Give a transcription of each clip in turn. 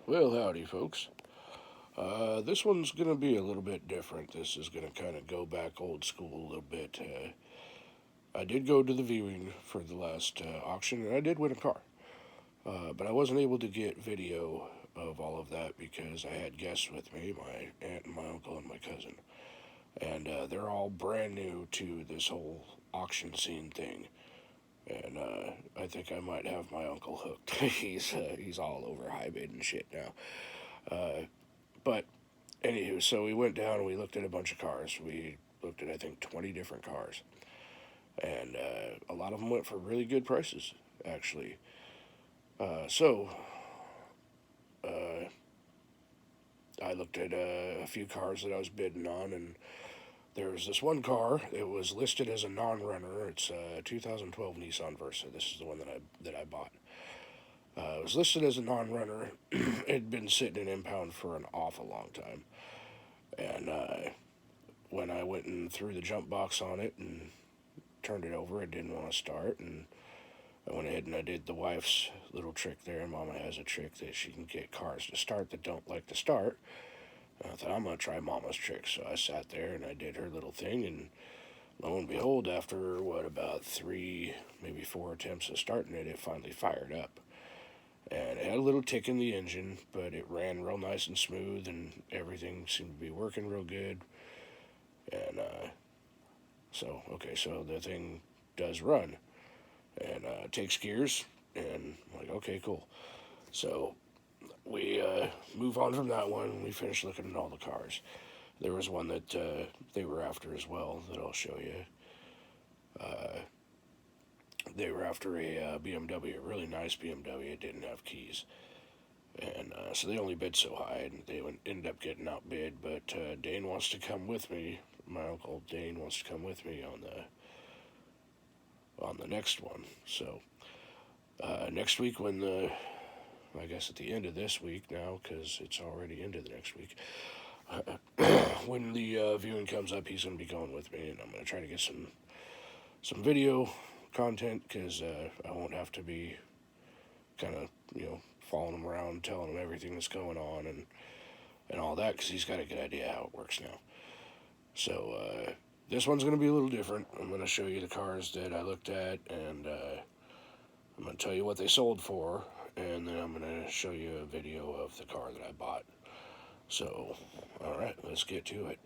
Well, howdy, folks. This one's going to be a little bit different. This is going to kind of go back old school a little bit. I did go to the viewing for the last auction, and I did win a car. But I wasn't able to get video of all of that because I had guests with me, my aunt and my uncle and my cousin. And they're all brand new to this whole auction scene thing. And I think I might have my uncle hooked. He's all over high bid and shit now. But anywho, so we went down and we looked at a bunch of cars. We looked at, I think, 20 different cars. And a lot of them went for really good prices, actually. So I looked at a few cars that I was bidding on, and there was this one car. It was listed as a non-runner. It's a 2012 Nissan Versa. This is the one that I bought. It was listed as a non-runner. It had been sitting in impound for an awful long time. And when I went and threw the jump box on it and turned it over, it didn't want to start. And I went ahead and I did the wife's little trick there. Mama has a trick that she can get cars to start that don't like to start. And I thought, I'm going to try Mama's trick. So I sat there and I did her little thing. And lo and behold, after about three, maybe four attempts of starting it, it finally fired up. And it had a little tick in the engine, but it ran real nice and smooth, and everything seemed to be working real good. And so the thing does run, and takes gears, and I'm like, okay, cool. So we move on from that one. We finish looking at all the cars. There was one that they were after as well that I'll show you. They were after a BMW, a really nice BMW. It didn't have keys. And so they only bid so high, and they ended up getting outbid. But Dane wants to come with me. My uncle Dane wants to come with me on the next one. So next week, I guess at the end of this week now, because it's already into the next week. When the viewing comes up, he's going to be going with me, and I'm going to try to get some video content because I won't have to be kind of following him around, telling him everything that's going on and all that because he's got a good idea how it works now. So this one's going to be a little different. I'm going to show you the cars that I looked at, and I'm going to tell you what they sold for, and then I'm going to show you a video of the car that I bought. So, all right, let's get to it.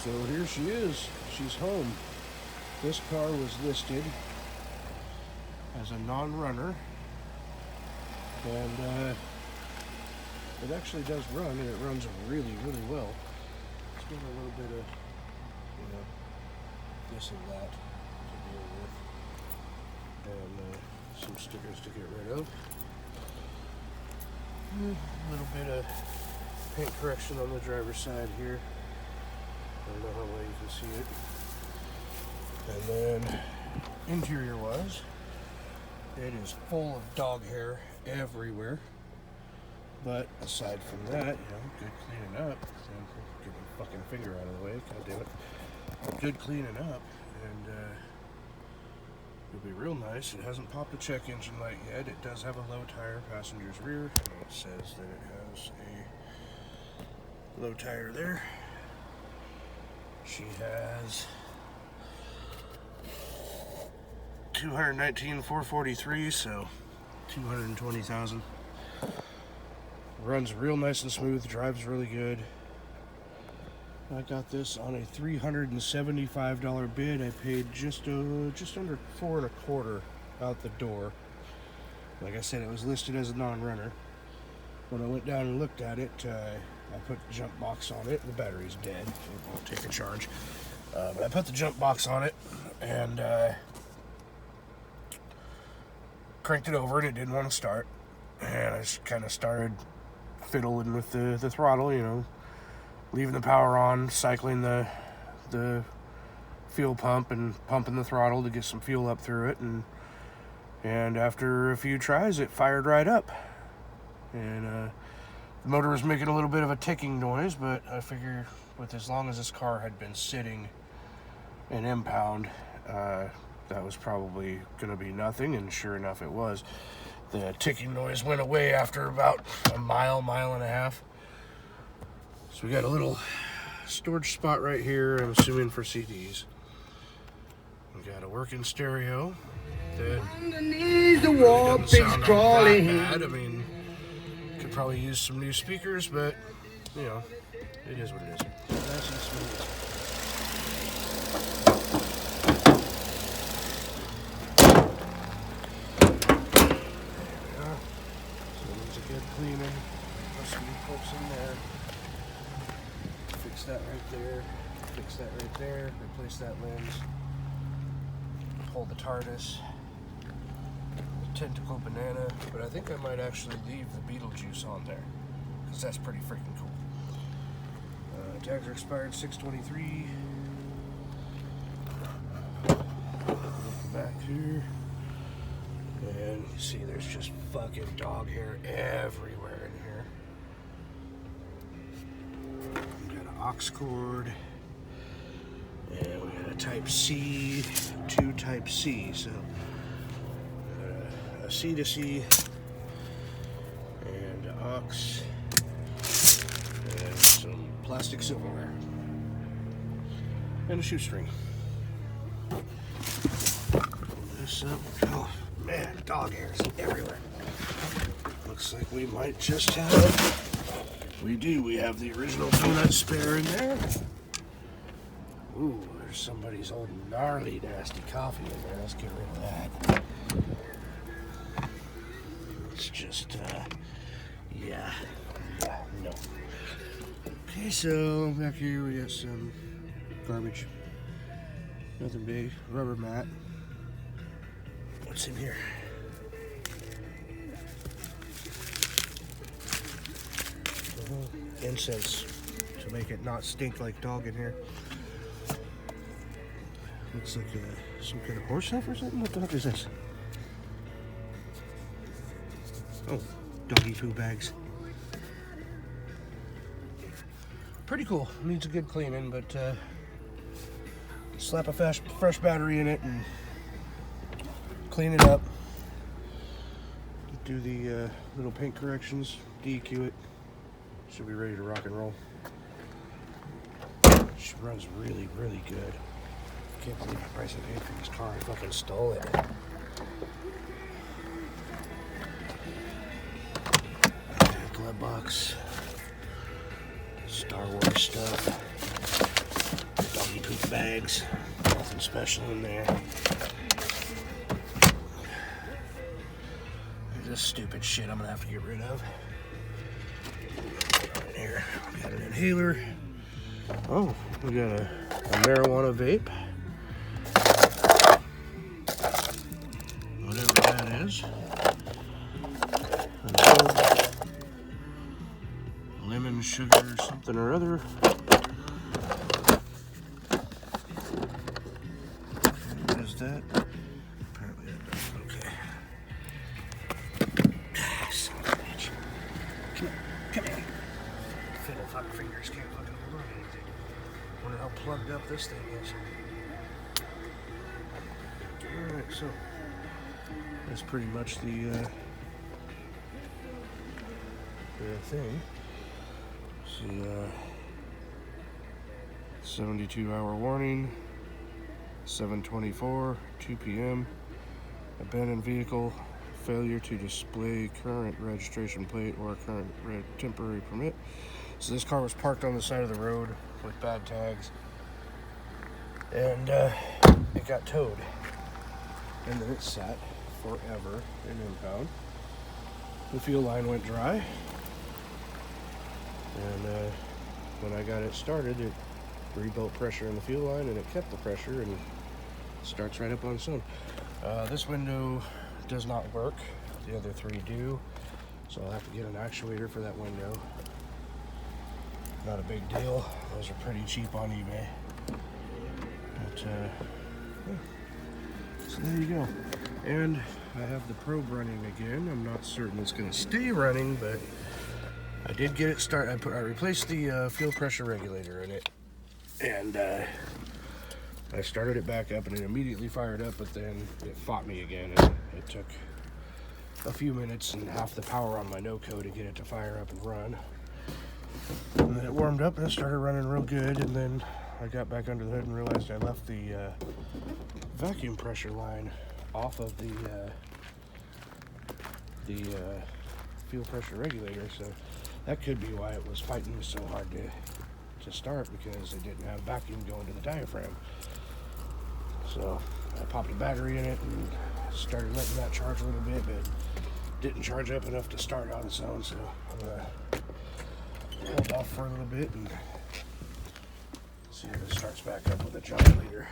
So here she is. She's home. This car was listed as a non-runner, and it actually does run, and it runs really, really well. It's got a little bit of, this and that to deal with, and some stickers to get rid of. A little bit of paint correction on the driver's side here. I don't know how well you can see it. And then interior wise, it is full of dog hair everywhere. But aside from that, good cleaning up. Get my fucking finger out of the way, god damn it. Good cleaning up, and it'll be real nice. It hasn't popped a check engine light yet. It does have a low tire passenger's rear, and it says that it has a low tire there. She has 219,443, so 220,000. Runs real nice and smooth, drives really good. I got this on a $375 bid. I paid just under $4 1/4 out the door. Like I said, it was listed as a non-runner. When I went down and looked at it, I put the jump box on it. The battery's dead. It won't take a charge. But I put the jump box on it and cranked it over, and it didn't want to start. And I just kind of started fiddling with the throttle, leaving the power on, cycling the fuel pump and pumping the throttle to get some fuel up through it, and after a few tries it fired right up, and the motor was making a little bit of a ticking noise, but I figured with as long as this car had been sitting in impound, that was probably gonna be nothing, and sure enough it was. The ticking noise went away after about a mile and a half. So we got a little storage spot right here, I'm assuming for CDs. We got a working stereo that underneath the wall, pigs crawling. Bad. I mean, could probably use some new speakers, but it is what it is. Nice and smooth. Cleaning, put some new clips in there, fix that right there, fix that right there, replace that lens, pull the TARDIS, the tentacle banana, but I think I might actually leave the Beetlejuice on there, because that's pretty freaking cool. Tags are expired 6/23. Look back here. And you see there's just fucking dog hair everywhere in here. We got an aux cord. And we got a Type C, 2 Type C. So a C to C and aux and some plastic silverware and a shoestring. Pull this up. Oh. Man, dog hairs everywhere. Looks like we might just have... We do. We have the original donut spare in there. Ooh, there's somebody's old gnarly nasty coffee in there. Let's get rid of that. It's just, yeah, no. Okay, so back here we got some garbage. Nothing big. Rubber mat. What's in here? Incense to make it not stink like dog in here. Looks like some kind of horse stuff or something. What the heck is this? Oh, doggy poo bags. Pretty cool. Needs a good cleaning, but slap a fresh battery in it and clean it up, do the little paint corrections, DEQ it, should be ready to rock and roll. She runs really, really good. Can't believe the price I paid for this car. I fucking stole it. Glove box, Star Wars stuff. bags. Nothing special in there. There's this stupid shit I'm gonna have to get rid of. Right here, we got an inhaler. Oh, we got a marijuana vape. Whatever that is. Lemon sugar something or other. What is that? Apparently that does. Okay. Son of a bitch. Come here. Fiddle fuck fingers can't fucking hold on to anything. Wonder how plugged up this thing is. Alright, so that's pretty much the thing. See, 72-hour warning, 7:24, 2 p.m. Abandoned vehicle, failure to display current registration plate or current temporary permit. So this car was parked on the side of the road with bad tags, and it got towed, and then it sat forever in impound. The fuel line went dry, and when I got it started, it rebuilt pressure in the fuel line, and it kept the pressure, and it starts right up on its own. This window does not work. The other three do, so I'll have to get an actuator for that window. Not a big deal. Those are pretty cheap on eBay. But yeah. So there you go. And I have the probe running again. I'm not certain it's going to stay running, but I did get it started. I replaced the fuel pressure regulator in it, and I started it back up, and it immediately fired up. But then it fought me again, and it took a few minutes and half the power on my NOCO to get it to fire up and run. And then it warmed up and it started running real good. And then I got back under the hood and realized I left the vacuum pressure line off of the fuel pressure regulator, so that could be why it was fighting me so hard to start, because it didn't have vacuum going to the diaphragm. So I popped a battery in it and started letting that charge a little bit, but didn't charge up enough to start on its own, so I'm gonna hold off for a little bit and see if it starts back up with a jump later.